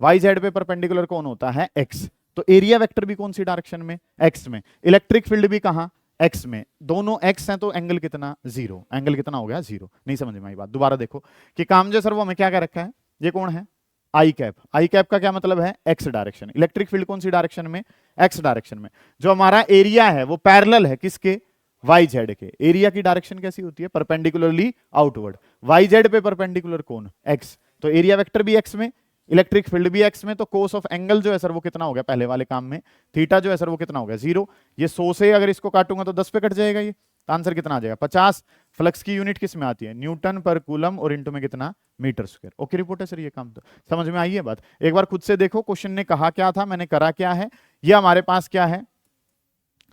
Speaker 1: वाई जेड पे परपेंडिकुलर कौन होता है? एक्स। तो एरिया वेक्टर भी कौन सी डायरेक्शन में? एक्स में। इलेक्ट्रिक फील्ड भी कहां? एक्स में। दोनों एक्स हैं तो एंगल कितना? जीरो। एंगल कितना हो गया? जीरो। नहीं समझ में आई बात? दोबारा देखो कि काम जो सर वो हमें क्या क्या रखा है, ये कौन है? आई कैप। आई कैप का क्या मतलब है? X direction. इलेक्ट्रिक फील्ड कौन सी डायरेक्शन में? एक्स डायरेक्शन में। जो हमारा एरिया है वो पैरेलल है किसके? वाई जेड के। एरिया की डायरेक्शन कैसी होती है? Perpendicularly outward. वाई जेड पे परपेंडिकुलर कौन? एक्स। तो एरिया वेक्टर भी एक्स में, इलेक्ट्रिक फील्ड भी एक्स में, तो कोस ऑफ एंगल जो है सर वो कितना हो गया पहले वाले काम में? थीटा जो है सर वो कितना हो गया? जीरो। ये 100 से अगर इसको काटूंगा तो 10 पे कट जाएगा ये, तो आंसर कितना आ जाएगा? 50। फ्लक्स की यूनिट किस में आती है? न्यूटन पर कूलम, और इनटू में कितना? Metre square. ओके रिपोर्ट है सर, ये काम तो समझ में आई है बात? एक बार खुद से देखो क्वेश्चन ने कहा क्या था, मैंने करा क्या है। ये हमारे पास क्या है?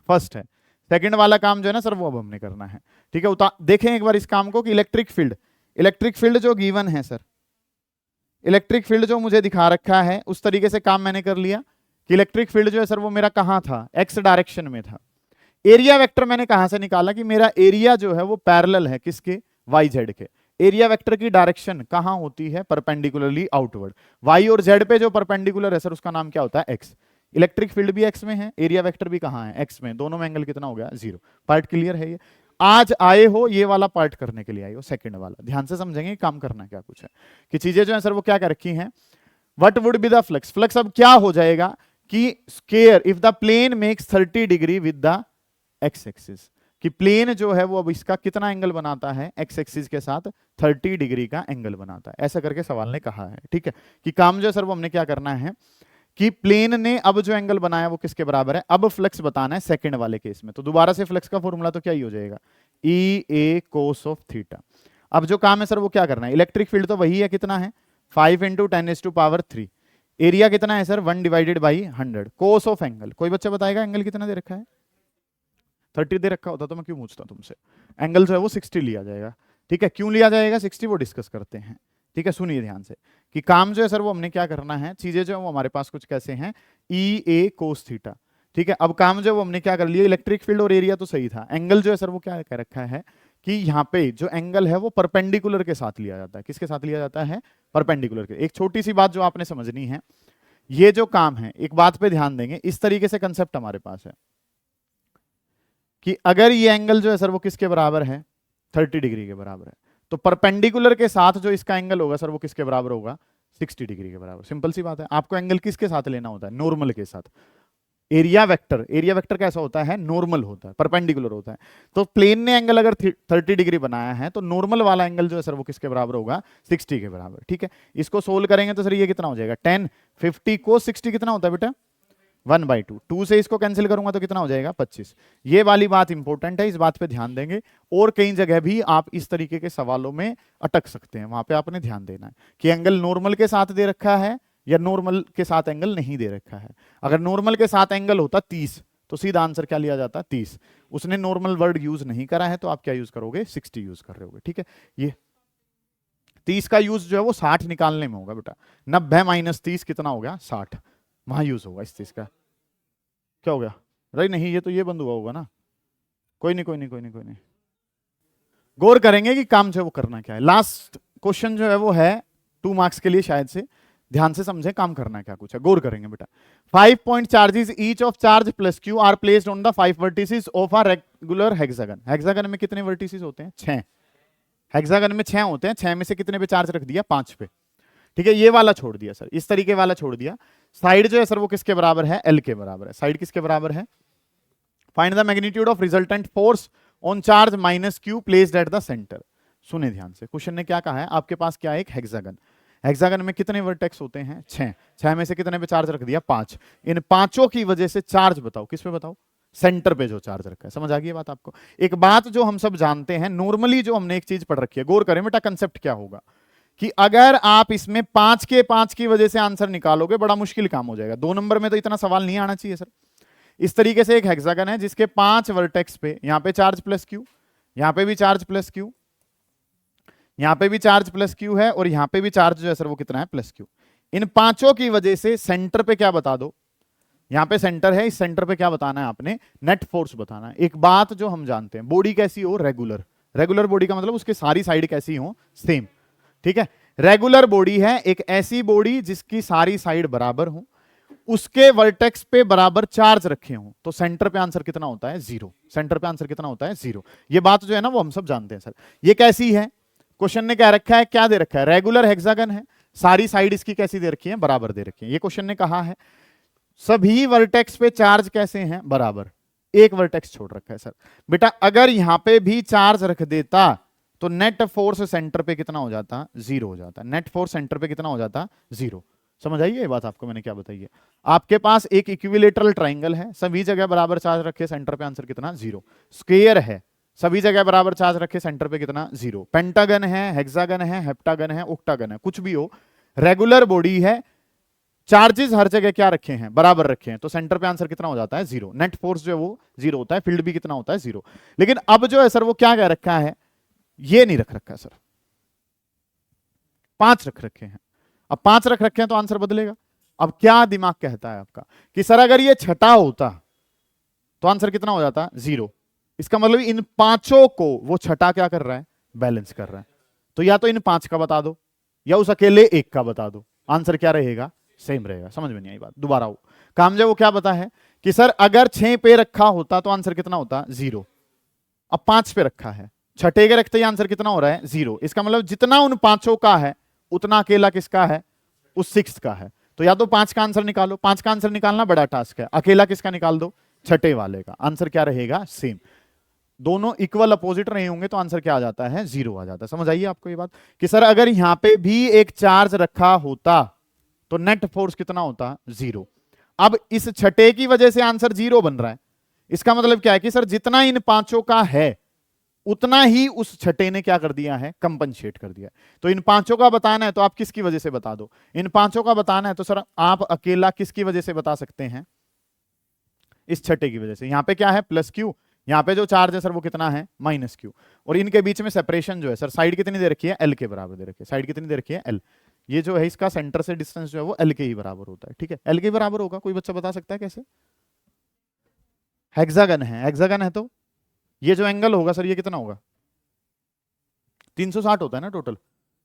Speaker 1: फर्स्ट है। सेकंड वाला काम जो है ना सर वो अब हमने करना है। ठीक है, देखें एक बार इस काम को कि इलेक्ट्रिक फील्ड जो गिवन है सर, इलेक्ट्रिक फील्ड जो मुझे दिखा रखा है उस तरीके से काम मैंने कर लिया कि इलेक्ट्रिक फील्ड जो है सर वो मेरा कहां था? एक्स डायरेक्शन में था। एरिया वेक्टर मैंने कहां से निकाला कि मेरा एरिया जो है वो पैरेलल है किसके? वाई जेड के। एरिया वेक्टर की डायरेक्शन कहां होती है? Perpendicularly outward. वाई और जेड पे जो परपेंडिकुलर है सर उसका नाम क्या होता है? एक्स। इलेक्ट्रिक फील्ड भी एक्स में है, एरिया वेक्टर भी कहां है? एक्स में। दोनों में एंगल कितना हो गया? जीरो। पार्ट क्लियर है? ये आज आए हो ये वाला पार्ट करने के लिए आए हो, सेकंड वाला ध्यान से समझेंगे काम करना क्या कुछ है कि चीजें जो है सर वो क्या कर रखी हैं। What would be the flux? Flux अब क्या हो जाएगा कि square if the plane makes 30 degree with the x axis, कि प्लेन जो है वो अब इसका कितना एंगल बनाता है? एक्स एक्सिस के साथ 30 डिग्री का एंगल बनाता है। ऐसा करके सवाल ने कहा है। ठीक है, कि काम जो है सर वो हमने क्या करना है कि प्लेन ने अब जो एंगल बनाया वो किसके बराबर है? अब फ्लक्स बताना है सेकंड वाले केस में। तो दोबारा से फ्लक्स का फॉर्मूला तो क्या ही हो जाएगा? ई ए कोस ऑफ थीटा। अब जो काम है सर वो क्या करना है? इलेक्ट्रिक फील्ड तो वही है, कितना है? 5 × 10⁻³ एरिया कितना है सर? 1/100। कोस ऑफ एंगल, कोई बच्चा बताएगा एंगल कितना दे रखा है? 30 दे रखा होता तो मैं क्यों पूछता तुमसे। एंगल जो है वो 60 लिया जाएगा। ठीक है, क्यों लिया जाएगा 60 वो डिस्कस करते हैं। ठीक है, सुनिए ध्यान से कि काम जो है सर वो हमने क्या करना है, चीजें जो है वो हमारे पास कुछ कैसे हैं? ई ए कोस थीटा। ठीक है, अब काम जो है वो हमने क्या कर लिया, इलेक्ट्रिक फील्ड और एरिया तो सही था, एंगल जो है सर वो क्या कह रखा है कि यहाँ पे जो एंगल है वो परपेंडिकुलर के साथ लिया जाता है। किसके साथ लिया जाता है? परपेंडिकुलर के। एक छोटी सी बात जो आपने समझनी है, ये जो काम है एक बात पे ध्यान देंगे, इस तरीके से कंसेप्ट हमारे पास है कि अगर ये एंगल जो है सर वो किसके बराबर है? 30 डिग्री के बराबर है, तो परपेंडिकुलर के साथ जो इसका एंगल होगा सर वो किसके बराबर होगा? 60 डिग्री के बराबर। सिंपल सी बात है। आपको एंगल किसके साथ लेना होता है? नॉर्मल के साथ। एरिया वेक्टर कैसा होता है? नॉर्मल होता है, परपेंडिकुलर होता है। तो प्लेन ने एंगल अगर 30 डिग्री बनाया है तो नॉर्मल वाला एंगल जो है सर वो किसके बराबर होगा? 60 के बराबर। ठीक है, इसको सोल्व करेंगे तो सर ये कितना हो जाएगा? 10 50 को 60 कितना होता है बेटा? 1/2। 2 से इसको कैंसिल करूंगा तो कितना हो जाएगा? 25। ये वाली बात इंपॉर्टेंट है, इस बात पे ध्यान देंगे। और कई जगह भी आप इस तरीके के सवालों में अटक सकते हैं, वहां पे आपने ध्यान देना है कि एंगल नॉर्मल के साथ दे रखा है या नॉर्मल के साथ एंगल नहीं दे रखा है। अगर नॉर्मल के साथ एंगल होता 30 तो सीधा आंसर क्या लिया जाता? 30। उसने नॉर्मल वर्ड यूज नहीं करा है तो आप क्या यूज करोगे? 60 यूज कर रहे होगे। ठीक है, ये 30 का यूज जो है वो 60 निकालने में होगा बेटा। 90 - 30 कितना हो गया? 60। वहां यूज होगा इस चीज का। क्या हो गया? अरे नहीं, ये तो ये बंद हुआ होगा ना। कोई नहीं। गौर करेंगे कि काम जो है वो करना क्या है। लास्ट क्वेश्चन जो है वो है 2 मार्क्स के लिए, शायद से ध्यान से समझे काम करना क्या कुछ है। गौर करेंगे बेटा। 5 point charges each of charge plus Q are placed on the 5 vertices of a regular hexagon. Hexagon में कितने वर्टिसेस होते हैं? 6। हेक्सागन में 6 होते हैं। 6 में से कितने पे चार्ज रख दिया? 5 पे। ठीक है, ये वाला छोड़ दिया सर, इस तरीके वाला छोड़ दिया। साइड जो है सर वो किसके बराबर है? एल के बराबर है। साइड किसके बराबर है? Find the magnitude of resultant force on charge minus Q placed at the centre. सुने ध्यान से, क्वेश्चन ने क्या कहा है, आपके पास क्या है? एक हेक्सागन। हेक्सागन में कितने वर्टेक्स होते हैं? 6। 6 में से कितने पे चार्ज रख दिया? 5। इन पांचों की वजह से चार्ज बताओ, किस पे बताओ? सेंटर पे जो चार्ज रखा है। समझ आ गई बात आपको? एक बात जो हम सब जानते हैं, नॉर्मली जो हमने एक चीज पढ़ रखी है, गौर करें बेटा कंसेप्ट क्या होगा कि अगर आप इसमें 5 के 5 की वजह से आंसर निकालोगे बड़ा मुश्किल काम हो जाएगा। 2 नंबर में तो इतना सवाल नहीं आना चाहिए सर। इस तरीके से एक हेक्सागन है जिसके 5 वर्टेक्स पे, यहां पे चार्ज प्लस क्यू, यहां पे भी चार्ज प्लस क्यू, यहां पे भी चार्ज प्लस क्यू है, और यहां पे भी चार्ज जो है सर वो कितना है? Plus Q. इन पांचों की वजह से सेंटर पे क्या बता दो? यहाँ पे सेंटर है, इस सेंटर पे क्या बताना है आपने, नेट फोर्स बताना है। एक बात जो हम जानते हैं, बॉडी कैसी हो, रेगुलर। रेगुलर बॉडी का मतलब उसके सारी साइड कैसी हो, सेम। ठीक है, रेगुलर बॉडी है एक ऐसी बॉडी जिसकी सारी साइड बराबर हो, उसके वर्टेक्स पे बराबर चार्ज रखे हों, तो सेंटर पे आंसर कितना होता है, 0। सेंटर पे आंसर कितना होता है, 0। ये बात जो है ना वो हम सब जानते हैं सर। ये कैसी है, क्वेश्चन ने क्या रखा है, क्या दे रखा है, रेगुलर हेक्सागन है, सारी साइड इसकी कैसी दे रखी है, बराबर दे रखी है। ये क्वेश्चन ने कहा है सभी वर्टेक्स पे चार्ज कैसे हैं, बराबर। एक वर्टेक्स छोड़ रखा है सर। बेटा अगर यहां पे भी चार्ज रख देता तो नेट फोर्स सेंटर पे कितना हो जाता, 0 हो जाता। नेट फोर्स सेंटर पे कितना हो जाता, 0। समझ आइए ये बात आपको मैंने क्या बताई है। आपके पास एक इक्विलेटरल ट्राइंगल है, सभी जगह बराबर चार्ज रखे, सेंटर पे आंसर कितना, 0। स्क्वायर है, सभी जगह बराबर चार्ज रखे, सेंटर पे कितना, 0। पेंटागन है, हेक्सागन है, हेप्टागन है, ऑक्टागन है, कुछ भी हो, रेगुलर बॉडी है, चार्जेस हर जगह क्या रखे हैं, बराबर रखे हैं, तो सेंटर पे आंसर कितना हो जाता है, 0। नेट फोर्स जो है वो 0 होता है, फील्ड भी कितना होता है, 0। लेकिन अब जो है सर वो क्या कह रखा है, ये नहीं रख रखा है सर, 5 रख रखे हैं। अब 5 रख रखे हैं तो आंसर बदलेगा। अब क्या दिमाग कहता है आपका कि सर अगर ये छठा होता तो आंसर कितना हो जाता, 0। इसका मतलब इन पांचों को वो छठा क्या कर रहा है, बैलेंस कर रहा है। तो या तो इन 5 का बता दो या उस अकेले एक का बता दो, आंसर क्या रहेगा, सेम रहेगा। समझ में नहीं आई बात, दोबारा हो काम जो वो क्या बता है कि सर अगर 6 पे रखा होता तो आंसर कितना होता, 0। अब 5 पे रखा है, छठे के रखते ही आंसर कितना हो रहा है, 0। इसका मतलब जितना उन पांचों का है उतना अकेला किसका है, उस 6 का है। तो या तो 5 का आंसर निकालो, 5 का आंसर निकालना बड़ा टास्क है, अकेला किसका निकाल दो, छठे वाले का। आंसर क्या रहेगा, सेम। दोनों इक्वल अपोजिट नहीं होंगे तो आंसर क्या आ जाता है, 0 आ जाता है। समझ आइए आपको ये बात कि सर अगर यहां पे भी एक चार्ज रखा होता तो नेट फोर्स कितना होता, 0। अब इस छठे की वजह से आंसर 0 बन रहा है। इसका मतलब क्या है कि सर जितना इन पांचों का है उतना ही उस छठे ने क्या कर दिया है, कंपनसेट कर दिया। तो इन पांचों का बताना है तो आप किसकी वजह से बता दो, इन पांचों का बताना है तो सर आप अकेला किसकी वजह से बता सकते हैं, इस छठे की वजह से। यहां पे क्या है, प्लस क्यू, यहां पे जो चार्ज है सर वो कितना है, माइनस क्यू। और इनके बीच में सेपरेशन जो है सर, साइड कितनी दे रखी है, एल के बराबर दे रखी है। साइड कितनी दे रखी है, एल। ये जो है इसका सेंटर से डिस्टेंस जो है वो एल के ही बराबर होता है। ठीक है, एल के बराबर होगा, कोई बच्चा बता सकता है कैसे, हेक्सागन है, हेक्सागन है तो ये जो एंगल होगा सर ये कितना होगा, 360 होता है ना टोटल,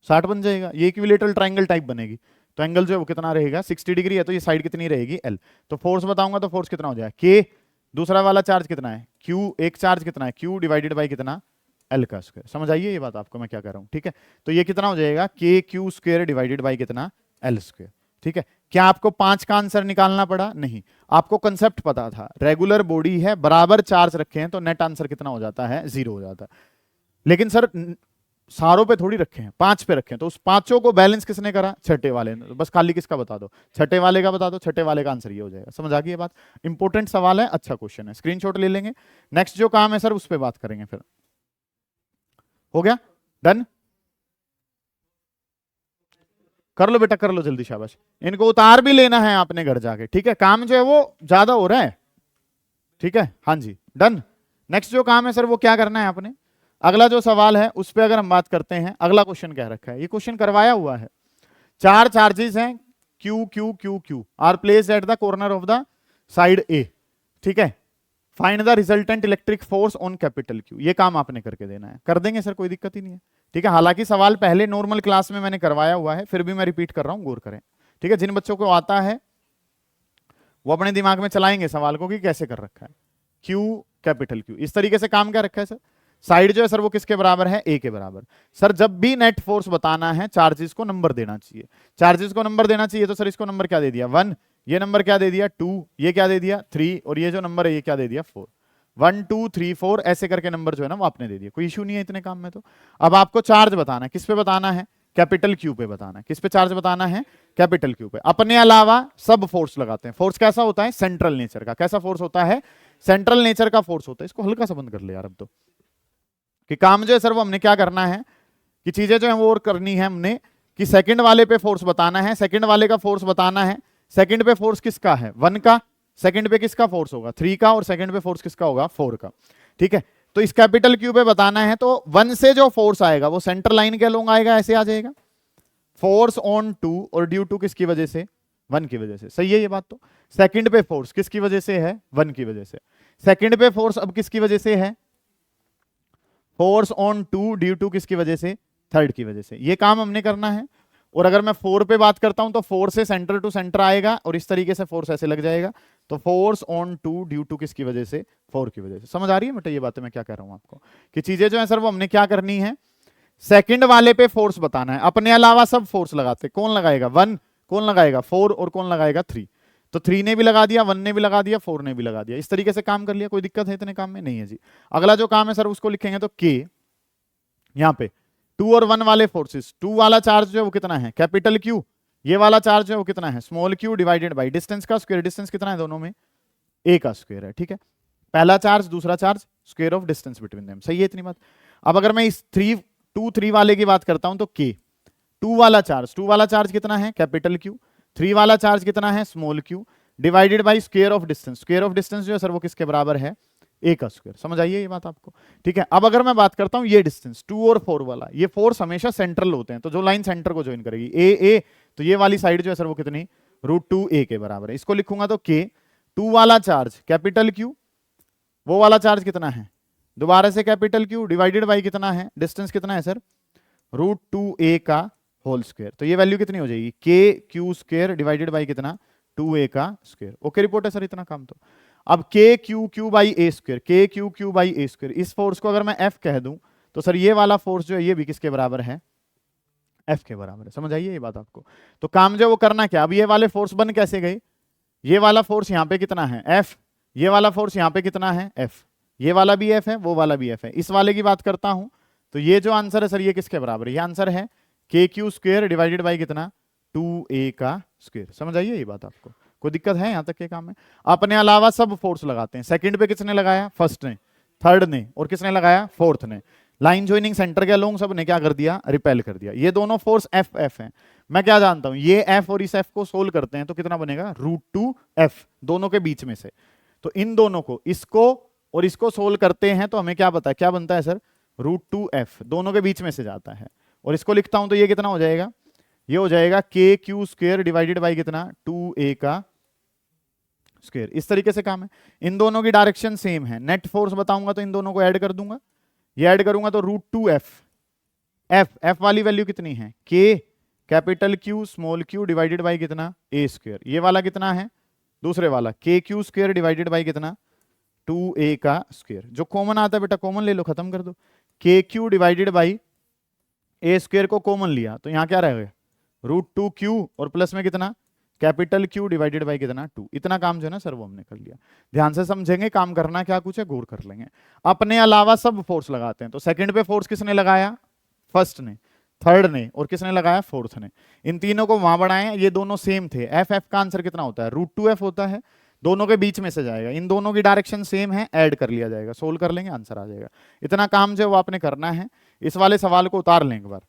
Speaker 1: 60 बन जाएगा। ये इक्विलेटरल ट्राइंगल टाइप बनेगी तो एंगल जो है वो कितना रहेगा, 60 डिग्री है, तो ये साइड कितनी रहेगी, एल। तो फोर्स बताऊंगा तो फोर्स कितना हो जाएगा, के। दूसरा वाला चार्ज कितना है, क्यू। एक चार्ज कितना है, क्यू डिवाइडेड बाई कितना, एल का स्क्वायर। समझ आइए ये बात आपको मैं क्या कर रहा हूं। ठीक है, तो ये कितना हो जाएगा, के क्यू स्क्वायर डिवाइडेड बाई कितना, एल स्क्वायर। ठीक है, क्या आपको 5 का आंसर निकालना पड़ा, नहीं, आपको कंसेप्ट पता था, रेगुलर बॉडी है, बराबर चार्ज रखे हैं तो नेट आंसर कितना हो जाता है, 0 हो जाता है। लेकिन सर सारों पे थोड़ी रखे हैं, 5 पे रखे हैं, तो उस पांचों को बैलेंस किसने करा, छठे वाले ने। बस खाली किसका बता दो, छठे वाले का बता दो, छठे वाले का आंसर ये हो जाएगा। समझ आ गई ये बात, इंपॉर्टेंट सवाल है, अच्छा क्वेश्चन है, स्क्रीनशॉट ले लेंगे। नेक्स्ट जो काम है सर उस पर बात करेंगे फिर। हो गया, डन, कर लो बेटा कर लो जल्दी, शाबाश। इनको उतार भी लेना है आपने घर जाके, ठीक है, काम जो है वो ज्यादा हो रहा है। ठीक है, हाँ जी, डन। नेक्स्ट जो काम है सर वो क्या करना है आपने, अगला जो सवाल है उस पर अगर हम बात करते हैं, अगला क्वेश्चन क्या रखा है, ये क्वेश्चन करवाया हुआ है। 4 चार्जेस हैं, Q Q Q Q are placed at the corner of the side A. ठीक है, find the resultant electric force on capital Q. ये काम आपने करके देना है, कर देंगे सर, कोई दिक्कत ही नहीं है। ठीक है, हालांकि सवाल पहले नॉर्मल क्लास में मैंने करवाया हुआ है, फिर भी मैं रिपीट कर रहा हूं, गौर करें। ठीक है, जिन बच्चों को आता है वो अपने दिमाग में चलाएंगे सवाल को कि कैसे कर रखा है, क्यू कैपिटल क्यू, इस तरीके से काम क्या रखा है सर। साइड जो है सर वो किसके बराबर है, ए के बराबर। सर जब भी नेट फोर्स बताना है चार्जेस को नंबर देना चाहिए, चार्जेस को नंबर देना चाहिए, तो सर इसको नंबर क्या दे दिया, 1, ये नंबर क्या दे दिया 2, ये क्या दे दिया 3, और ये जो नंबर है ये क्या दे दिया 4। 1 2 3 4 ऐसे करके नंबर जो है ना वो आपने दे दिया, कोई इशू नहीं है इतने काम में। तो अब आपको चार्ज बताना है, किस पे बताना है, कैपिटल क्यू पे बताना है। किस पे चार्ज बताना है, कैपिटल क्यू पे। अपने अलावा सब फोर्स लगाते हैं। फोर्स कैसा होता है, सेंट्रल नेचर का। कैसा फोर्स होता है, सेंट्रल नेचर का फोर्स होता है। इसको हल्का सा बंद कर ले यार अब तो, कि काम जो है सर वो हमने क्या करना है कि चीजें जो है वो और करनी है हमने, कि सेकंड वाले पे फोर्स बताना है, सेकंड वाले का फोर्स बताना है। सेकंड पे फोर्स किसका है, 1 का, सेकंड पे किसका फोर्स होगा 3 का, और सेकंड पे फोर्स किसका होगा 4 का। ठीक है, तो इस कैपिटल क्यू पे बताना है, तो 1 से जो फोर्स आएगा वो सेंटर लाइन के अलोंग आएगा, ऐसे आ जाएगा। फोर्स ऑन 2 और ड्यू टू किसकी वजह से, 1 की वजह से, सही है ये बात। तो सेकंड पे फोर्स किसकी वजह से है? 1 की वजह से। सेकंड पे फोर्स अब किसकी वजह से है? फोर्स ऑन 2 ड्यू टू किसकी वजह से? थर्ड की वजह से। ये काम हमने करना है। और अगर मैं 4 पे बात करता हूं तो 4 से सेंटर टू सेंटर आएगा और इस तरीके से फोर्स ऐसे लग जाएगा। तो फोर्स ऑन 2 ड्यू टू किसकी वजह से? 4 की वजह से। समझ आ रही है बेटा ये बातें मैं क्या कह रहा हूं आपको, कि चीजें जो है सर वो हमने क्या करनी है, सेकंड वाले पे फोर्स बताना है। अपने अलावा सब फोर्स लगाते, कौन लगाएगा? 1, कौन लगाएगा? 4, और कौन लगाएगा? 3। तो 3 ने भी लगा दिया, 1 ने भी लगा दिया, 4 ने भी लगा दिया। इस तरीके से काम कर लिया। कोई दिक्कत है इतने काम में? नहीं है जी। अगला जो काम है सर उसको लिखेंगे तो के, यहां पे 2 और 1 वाले फोर्सेस, 2 वाला चार्ज जो है वो कितना है? Capital Q. ये वाला चार्ज जो है वो कितना है? Small Q divided by distance का स्क्वायर। डिस्टेंस कितना है दोनों में? ए का स्क्वायर है, ठीक है। पहला चार्ज दूसरा charge, square of distance between them. सही है इतनी बात। अब अगर मैं इस 3 वाले की बात करता हूं तो के 2 वाला चार्ज कितना है? Capital Q. 3 वाला चार्ज कितना है? Small Q divided by square of distance. Square of distance जो है सर वो किसके बराबर है? ए का स्क्वायर। समझ आइए ये बात आपको, ठीक है। अब अगर मैं बात करता हूं ये डिस्टेंस 2 और 4 वाला, ये फोर्स हमेशा सेंट्रल होते हैं, तो जो लाइन सेंटर को ज्वाइन करेगी ए, तो ये वाली साइड जो है सर वो कितनी? √2a के बराबर है। इसको लिखूंगा तो के 2 वाला चार्ज कैपिटल क्यू, वो वाला चार्ज कितना है? दोबारा से कैपिटल क्यू डिवाइडेड बाई कितना है? डिस्टेंस कितना है सर? √2a का होल स्क्वायर। तो ये वैल्यू कितनी हो जाएगी? के क्यू स्क्वायर डिवाइडेड बाई कितना? 2a का स्क्वायर। ओके रिपोर्ट है सर इतना काम। तो अब के क्यू बाई ए स्क्वायर, के क्यू बाई ए स्क्वायर, इस फोर्स को अगर मैं एफ कह दूं तो सर ये वाला फोर्स जो है ये भी किसके बराबर है? एफ के बराबर है। समझ आइए ये बात आपको। तो काम जो वो करना क्या? अब ये वाले फोर्स बन कैसे गए? ये वाला फोर्स यहाँ पे कितना है? एफ। ये वाला फोर्स यहाँ पे कितना है? एफ। ये वाला भी एफ है, वो वाला भी एफ है। इस वाले की बात करता हूं तो ये जो आंसर है सर ये किसके बराबर है? ये आंसर है के क्यू स्क्वायर डिवाइडेड बाई कितना? 2a का स्क्वायर। समझ आइए ये बात आपको। कोई दिक्कत है यहां तक के काम में? अपने अलावा सब फोर्स लगाते हैं। सेकंड पे किसने लगाया? फर्स्ट ने, थर्ड ने, और किसने लगाया? फोर्थ ने। लाइन ज्वाइनिंग सेंटर के अलोंग सब ने क्या कर दिया? रिपेल कर दिया। ये दोनों फोर्स एफ एफ हैं। मैं क्या जानता हूं, ये एफ और इस एफ को सोल्व करते हैं तो कितना बनेगा? √2f दोनों के बीच में से। तो इन दोनों को, इसको और इसको सोल्व करते हैं तो हमें क्या पता है? क्या बनता है सर? √2f दोनों के बीच में से जाता है। और इसको लिखता हूं तो ये कितना हो जाएगा? ये हो जाएगा के क्यू स्क्वायर डिवाइडेड बाई कितना? 2a का स्क्वायर। इस तरीके से काम है। इन दोनों की डायरेक्शन सेम है। नेट फोर्स बताऊंगा तो इन दोनों को ऐड कर दूंगा। ये ऐड करूंगा तो √2f, एफ वाली वैल्यू कितनी है? के capital Q small Q divided by कितना? ए स्क्वायर। ये वाला कितना है? दूसरे वाला के क्यू स्क्वायर डिवाइडेड बाई कितना? 2a का स्क्वायर। जो कॉमन आता है बेटा कॉमन ले लो, खत्म कर दो। के Q divided by A square को कॉमन लिया तो यहां क्या रहेगा? √2q और प्लस में कितना? कैपिटल क्यू डिवाइडेड बाई कितना? 2। इतना काम जो है ना सर वो हमने कर लिया। ध्यान से समझेंगे, काम करना क्या कुछ है गौर कर लेंगे। अपने अलावा सब फोर्स लगाते हैं। तो सेकंड पे फोर्स किसने लगाया? फर्स्ट ने, थर्ड ने, और किसने लगाया? फोर्थ ने। इन तीनों को वहां बढ़ाएं, ये दोनों सेम थे। एफ एफ का आंसर कितना होता है? √2f होता है। दोनों के बीच में से जाएगा, इन दोनों की डायरेक्शन सेम है, ऐड कर लिया जाएगा, सोल्व कर लेंगे, आंसर आ जाएगा। इतना काम जो है वो आपने करना है। इस वाले सवाल को उतार लें एक बार।